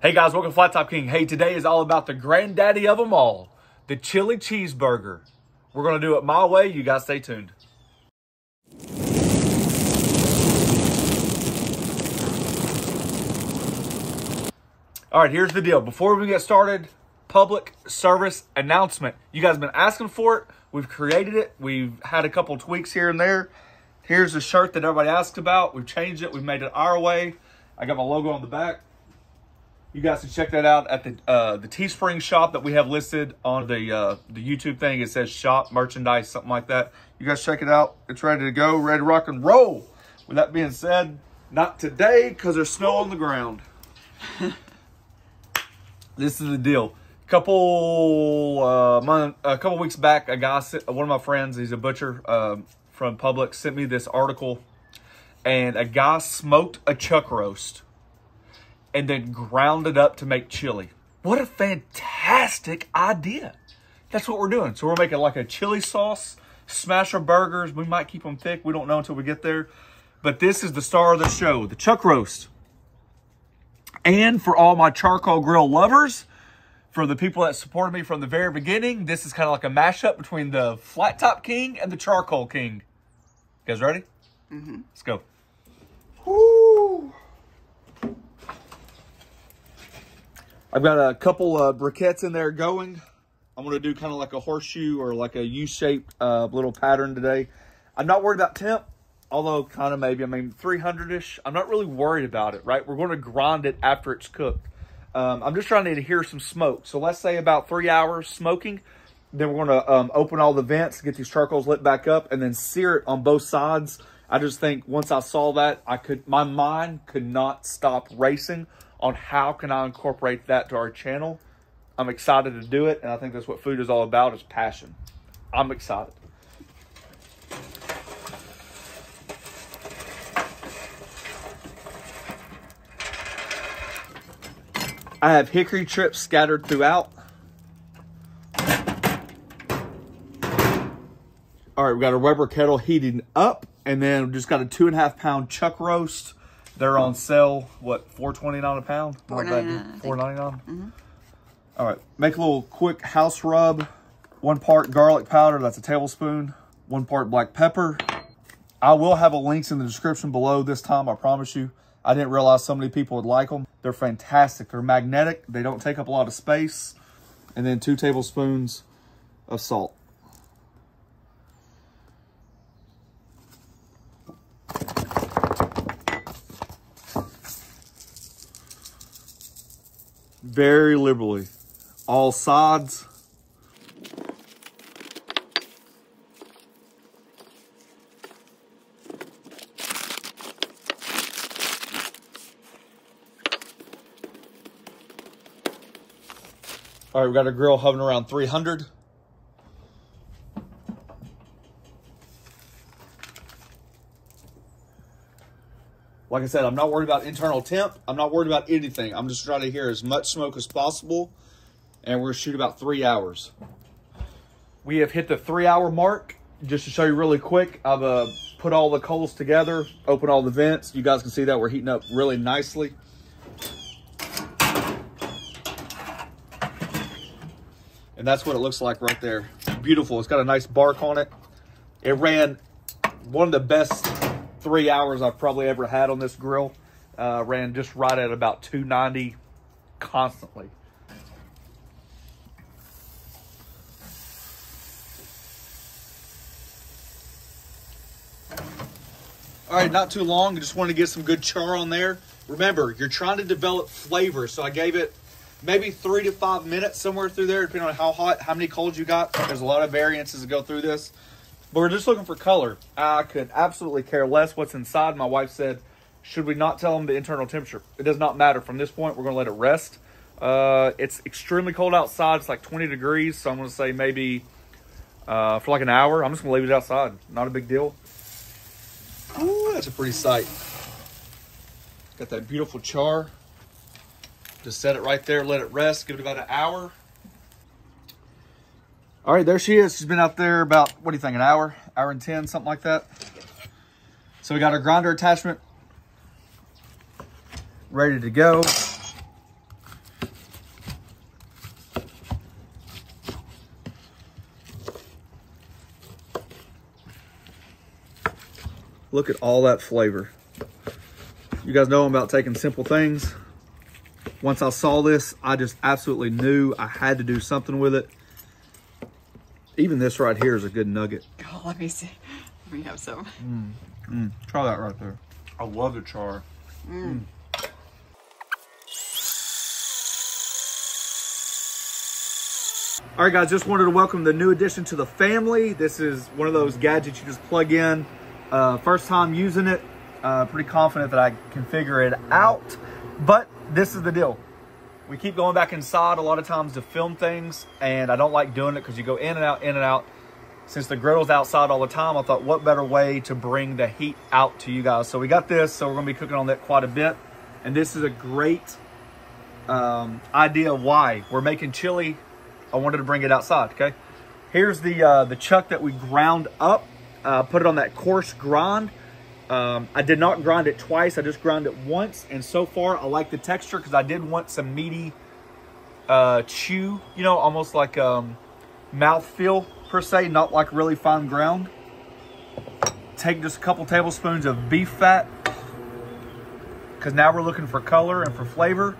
Hey guys, welcome to Flat Top King. Hey, today is all about the granddaddy of them all, the chili cheeseburger. We're going to do it my way. You guys stay tuned. All right, here's the deal. Before we get started, public service announcement. You guys have been asking for it. We've created it. We've had a couple tweaks here and there. Here's the shirt that everybody asked about. We've changed it. We've made it our way. I got my logo on the back. You guys can check that out at the Teespring shop that we have listed on the YouTube thing. It says shop merchandise, something like that. You guys check it out. It's ready to go, ready to rock and roll. With that being said, not today because there's snow on the ground. This is the deal. A couple weeks back, a guy, one of my friends, he's a butcher from Publix, sent me this article, and a guy smoked a chuck roast and then ground it up to make chili. What a fantastic idea. That's what we're doing. So we're making like a chili sauce, smasher burgers. We might keep them thick. We don't know until we get there. But this is the star of the show, the chuck roast. And for all my charcoal grill lovers, for the people that supported me from the very beginning, this is kind of like a mashup between the Flat Top King and the Charcoal King. You guys ready? Mm-hmm. Let's go. Woo! I've got a couple briquettes in there going. I'm going to do kind of like a horseshoe or like a U-shaped little pattern today. I'm not worried about temp, although kind of maybe. I mean, 300-ish. I'm not really worried about it, right? We're going to grind it after it's cooked. I'm just trying to adhere some smoke. So let's say about 3 hours smoking. Then we're going to open all the vents, get these charcoals lit back up, and then sear it on both sides. I just think once I saw that, my mind could not stop racing on how can I incorporate that to our channel. I'm excited to do it, and I think that's what food is all about, is passion. I'm excited. I have hickory strips scattered throughout. All right, we got a Weber kettle heating up, and then we just got a 2.5 pound chuck roast. They're on sale, what, $4.29 a pound? $4.99. $4.99? Mm-hmm. All right, make a little quick house rub. 1 part garlic powder, that's a tablespoon. 1 part black pepper. I will have a links in the description below this time, I promise you. I didn't realize so many people would like them. They're fantastic. They're magnetic. They don't take up a lot of space. And then 2 tablespoons of salt. Very liberally. All sides. All right, we got our grill hovering around 300. Like I said, I'm not worried about internal temp. I'm not worried about anything. I'm just trying to hear as much smoke as possible. And we're going to shoot about 3 hours. We have hit the 3 hour mark. Just to show you really quick, I've put all the coals together, opened all the vents. You guys can see that we're heating up really nicely. And that's what it looks like right there. Beautiful. It's got a nice bark on it. It ran one of the best 3 hours I've probably ever had on this grill. Ran just right at about 290 constantly. All right, not too long. I just wanted to get some good char on there. Remember, you're trying to develop flavor, so I gave it maybe 3 to 5 minutes somewhere through there, depending on how hot, how many coals you got. There's a lot of variances that go through this. But we're just looking for color. I could absolutely care less what's inside. My wife said, should we not tell them the internal temperature? It does not matter. From this point, we're going to let it rest. It's extremely cold outside. It's like 20 degrees. So I'm going to say maybe for like an hour. I'm just going to leave it outside. Not a big deal. Ooh, that's a pretty sight. Got that beautiful char. Just set it right there. Let it rest. Give it about an hour. All right, there she is. She's been out there about, what do you think, an hour? Hour and 10, something like that. So we got our grinder attachment ready to go. Look at all that flavor. You guys know I'm about taking simple things. Once I saw this, I just absolutely knew I had to do something with it. Even this right here is a good nugget. Oh, let me see. Let me have some. Try that right there. I love the char. All right, guys, just wanted to welcome the new addition to the family. This is one of those gadgets you just plug in. First time using it. Pretty confident that I can figure it out. But this is the deal. We keep going back inside a lot of times to film things, and I don't like doing it because you go in and out, in and out. Since the griddle's outside all the time, I thought what better way to bring the heat out to you guys. So we got this, so we're gonna be cooking on that quite a bit. And this is a great idea of why we're making chili. I wanted to bring it outside, okay? Here's the chuck that we ground up. Put it on that coarse grind. I did not grind it twice. I just ground it once. And so far, I like the texture because I did want some meaty chew, you know, almost like mouthfeel per se, not like really fine ground. Take just a couple tablespoons of beef fat because now we're looking for color and for flavor.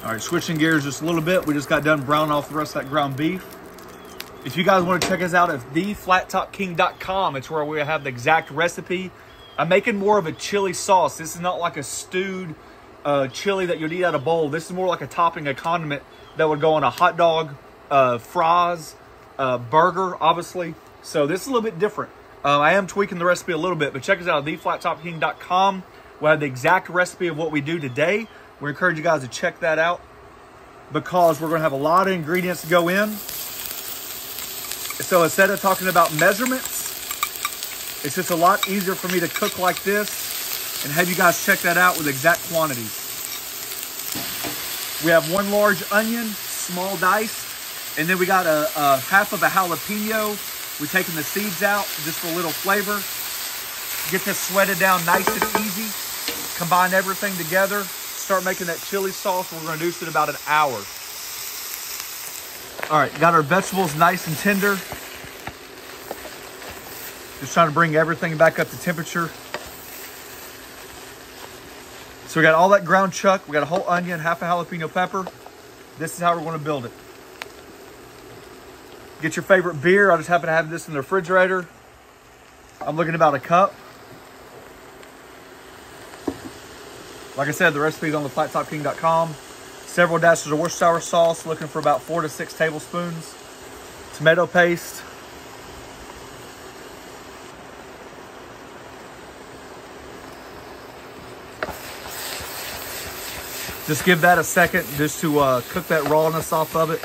All right, switching gears just a little bit. We just got done browning off the rest of that ground beef. If you guys want to check us out at theflattopking.com, it's where we have the exact recipe. I'm making more of a chili sauce. This is not like a stewed chili that you'd eat out of a bowl. This is more like a topping, a condiment that would go on a hot dog, fries, burger, obviously. So this is a little bit different. I am tweaking the recipe a little bit, but check us out at theflattopking.com. We'll have the exact recipe of what we do today. We encourage you guys to check that out because we're going to have a lot of ingredients to go in. So instead of talking about measurements, it's just a lot easier for me to cook like this and have you guys check that out with exact quantities. We have 1 large onion, small diced, and then we got a half of a jalapeno. We're taking the seeds out just for a little flavor. Get this sweated down nice and easy. Combine everything together. Start making that chili sauce. We're going to do this in about an hour. All right, got our vegetables nice and tender. Just trying to bring everything back up to temperature. So we got all that ground chuck. We got a whole onion, half a jalapeno pepper. This is how we're going to build it. Get your favorite beer. I just happen to have this in the refrigerator. I'm looking about a cup. Like I said, the recipe is on theflattopking.com. Several dashes of Worcestershire sauce, looking for about 4 to 6 tablespoons. Tomato paste. Just give that a second just to cook that rawness off of it.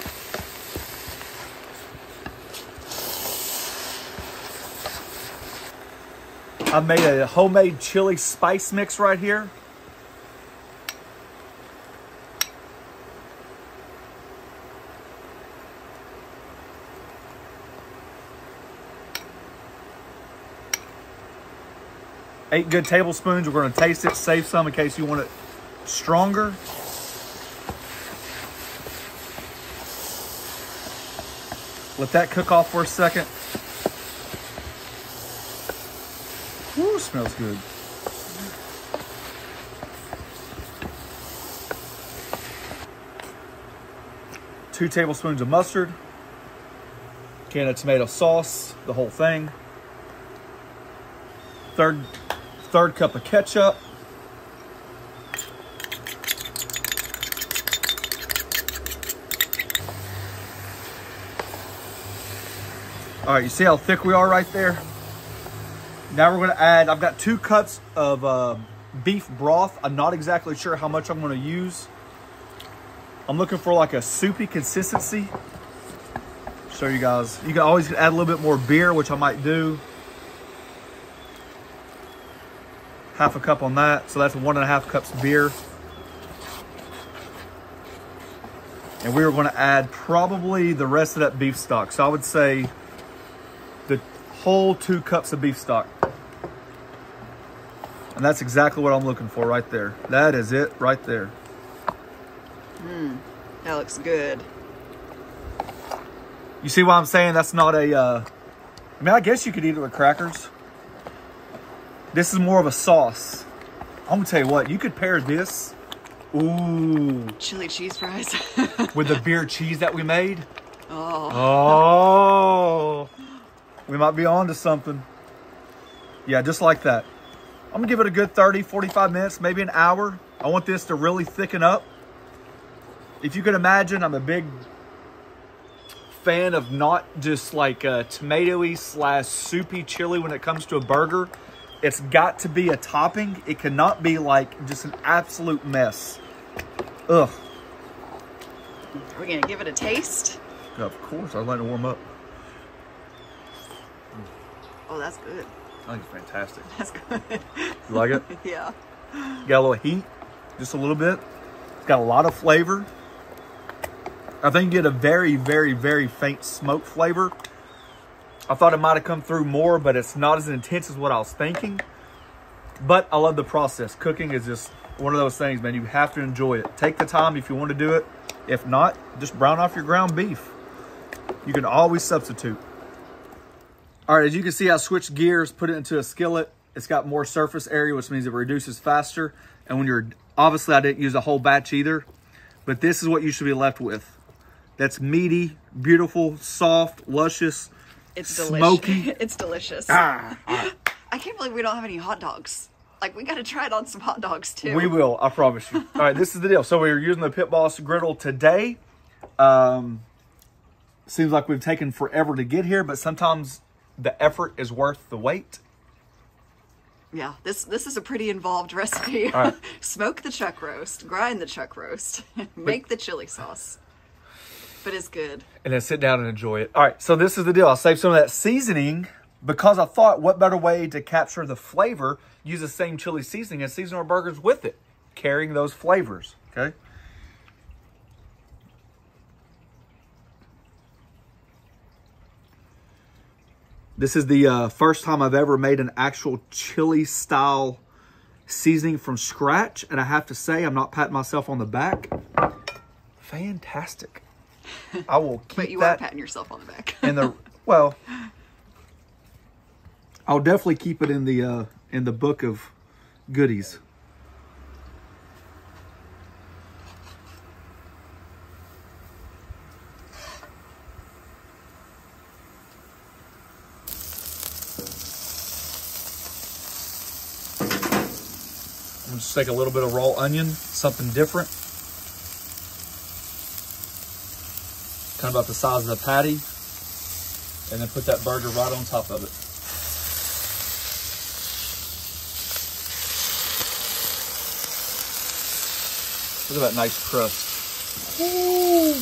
I made a homemade chili spice mix right here. Eight good tablespoons. We're going to taste it, save some in case you want it stronger. Let that cook off for a second. Ooh, smells good. Two tablespoons of mustard. Can of tomato sauce, the whole thing. Third cup of ketchup. All right, you see how thick we are right there? Now we're gonna add, I've got 2 cups of beef broth. I'm not exactly sure how much I'm gonna use. I'm looking for like a soupy consistency. Show you guys. You can always add a little bit more beer, which I might do. Half a cup on that. So that's 1.5 cups of beer. And we are going to add probably the rest of that beef stock. So I would say the whole 2 cups of beef stock. And that's exactly what I'm looking for right there. That is it right there. That looks good. You see why I'm saying that's not a, I mean, I guess you could eat it with crackers. This is more of a sauce. I'm gonna tell you what, you could pair this, ooh, Chili cheese fries. with the beer cheese that we made. Oh. Oh, we might be on to something. Yeah, just like that. I'm gonna give it a good 30, 45 minutes, maybe an hour. I want this to really thicken up. If you can imagine, I'm a big fan of not just like a tomatoey / soupy chili when it comes to a burger. It's got to be a topping. It cannot be like just an absolute mess. Ugh. Are we gonna give it a taste? Yeah, of course, I'd like to warm up. Oh, that's good. I think it's fantastic. That's good. You like it? Yeah. Got a little heat, just a little bit. It's got a lot of flavor. I think you get a very, very, very faint smoke flavor. I thought it might have come through more, but it's not as intense as what I was thinking. But I love the process. Cooking is just one of those things, man. You have to enjoy it. Take the time if you want to do it. If not, just brown off your ground beef. You can always substitute. All right, as you can see, I switched gears, put it into a skillet. It's got more surface area, which means it reduces faster. And when you're, obviously I didn't use a whole batch either, but this is what you should be left with. That's meaty, beautiful, soft, luscious, It's smoky. delicious. It's delicious. Ah, I can't believe we don't have any hot dogs. Like, we got to try it on some hot dogs, too. we will, I promise you. All right, this is the deal. So we're using the Pit Boss Griddle today. Seems like we've taken forever to get here, but sometimes the effort is worth the wait. Yeah, this is a pretty involved recipe. All right. Smoke the chuck roast, grind the chuck roast, make the chili sauce. But it's good. And then sit down and enjoy it. All right, so this is the deal. I saved some of that seasoning because I thought what better way to capture the flavor, use the same chili seasoning and season our burgers with it, carrying those flavors, okay? This is the first time I've ever made an actual chili style seasoning from scratch. And I have to say, I'm not patting myself on the back. Fantastic. I will keep But you that are patting yourself on the back. in the, well, I'll definitely keep it in the book of goodies. I'm just take a little bit of raw onion, something different. Kind of about the size of a patty. And then put that burger right on top of it. Look at that nice crust. Woo!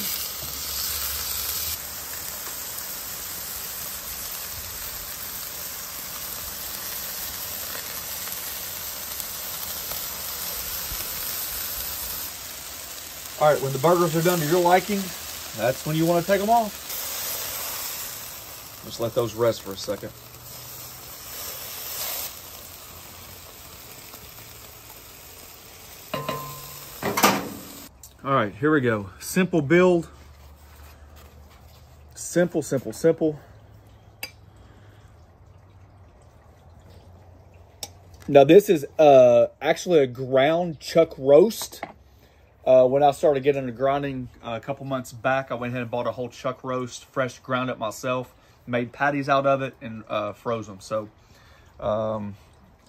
All right, when the burgers are done to your liking, that's when you want to take them off. Just let those rest for a second. All right, here we go. Simple build. Simple, simple, simple. Now this is actually a ground chuck roast. When I started getting into grinding a couple months back, I went ahead and bought a whole chuck roast, fresh ground it myself, made patties out of it, and froze them. So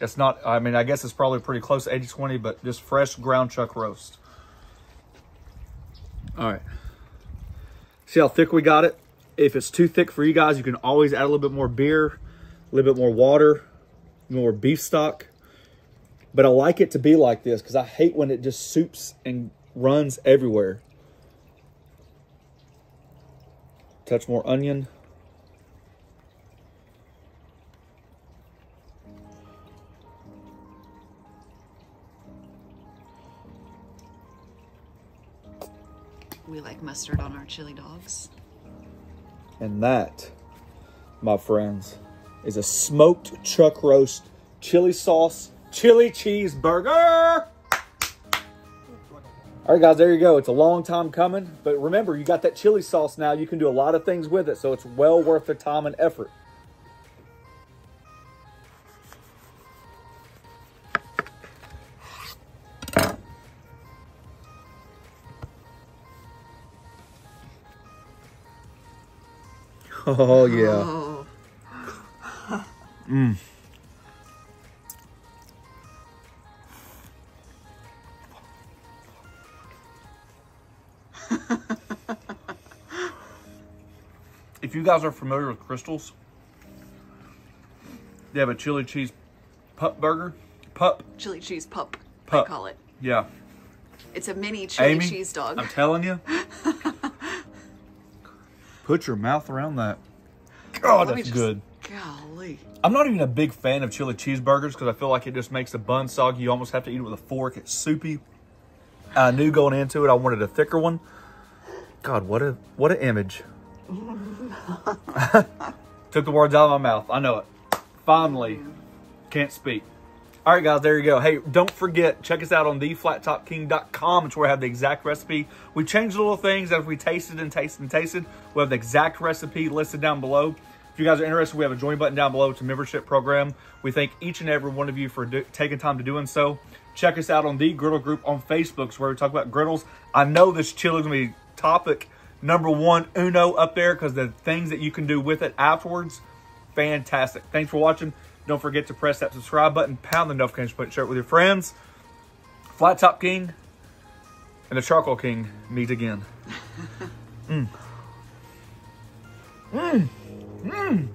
it's not, I mean, I guess it's probably pretty close to 80-20, but just fresh ground chuck roast. All right. See how thick we got it? If it's too thick for you guys, you can always add a little bit more beer, a little bit more water, more beef stock. But I like it to be like this because I hate when it just soups and runs everywhere. Touch more onion. We like mustard on our chili dogs. And that, my friends, is a smoked chuck roast chili sauce chili cheeseburger. All right, guys, there you go. It's a long time coming, but remember, you got that chili sauce now. You can do a lot of things with it, so it's well worth the time and effort. Oh, yeah. Oh. Mmm. If you guys are familiar with Crystal's, they have a chili cheese pup burger. Chili cheese pup, Pup. I call it. Yeah. It's a mini chili Amy, cheese dog. I'm telling you. Put your mouth around that. God, that's good. Golly. I'm not even a big fan of chili cheeseburgers because I feel like it just makes the bun soggy. You almost have to eat it with a fork. It's soupy. I knew going into it I wanted a thicker one. God, what an image. Took the words out of my mouth. I know it. Finally. Can't speak. All right, guys, there you go. Hey, don't forget, check us out on theflattopking.com. It's where I have the exact recipe. We changed little things as we tasted and tasted and tasted. We have the exact recipe listed down below. If you guys are interested, we have a join button down below. It's a membership program. We thank each and every one of you for taking time to doing so. Check us out on the Griddle group on Facebook, where we talk about griddles. I know this chili is going to be topic number one, uno up there, because the things that you can do with it afterwards, fantastic. Thanks for watching. Don't forget to press that subscribe button, pound the notification button, share it with your friends. Flat Top King and the Charcoal King meet again. Mmm. Mmm. Mmm.